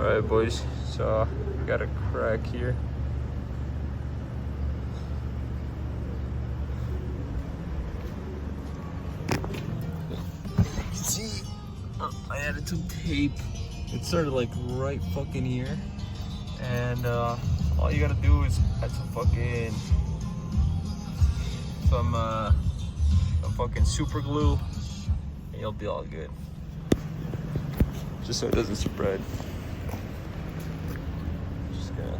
Alright boys, so got a crack here. See, I added some tape. It started like right fucking here. And all you gotta do is add some fucking super glue and you'll be all good. Just so it doesn't spread. Just gonna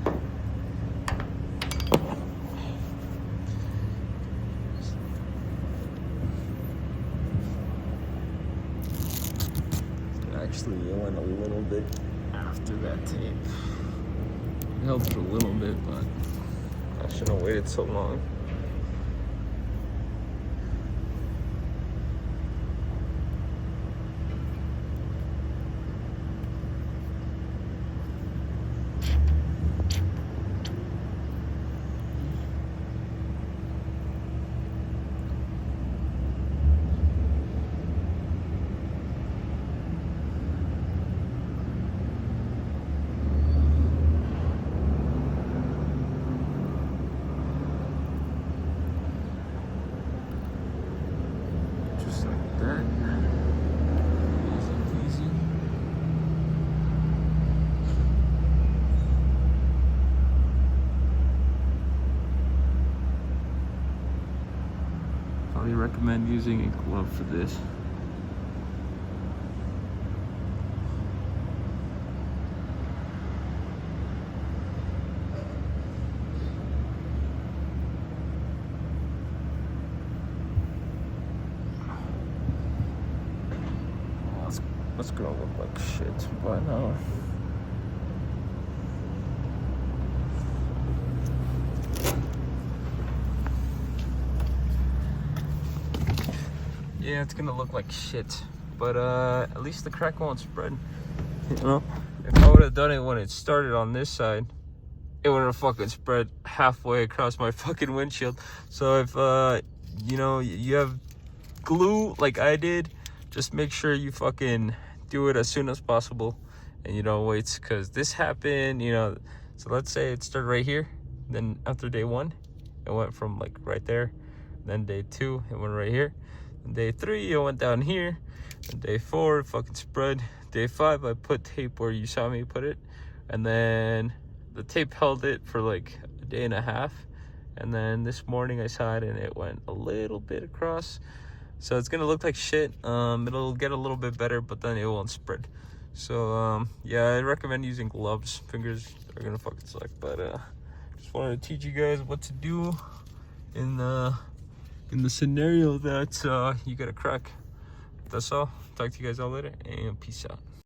actually it went a little bit after that tape. It helped a little bit, but I shouldn't have waited so long. Just like that. Easy peasy. Probably recommend using a glove for this. It's gonna look like shit, but yeah, it's gonna look like shit, but at least the crack won't spread, you know? If I would have done it when it started on this side, it would have fucking spread halfway across my fucking windshield. So if you know, you have glue like I did, just make sure you fucking do it as soon as possible and you don't wait, because this happened, you know. So let's say it started right here, then after day 1 it went from like right there, then day 2 it went right here, and day 3 it went down here, and day 4 it fucking spread. Day 5 I put tape where you saw me put it, and then the tape held it for like a day and a half, and then this morning I saw it and it went a little bit across. So it's gonna look like shit. It'll get a little bit better, but then it won't spread. So yeah, I recommend using gloves. Fingers are gonna fucking suck, but just wanted to teach you guys what to do in the scenario that you get a crack. That's all. Talk to you guys all later, and peace out.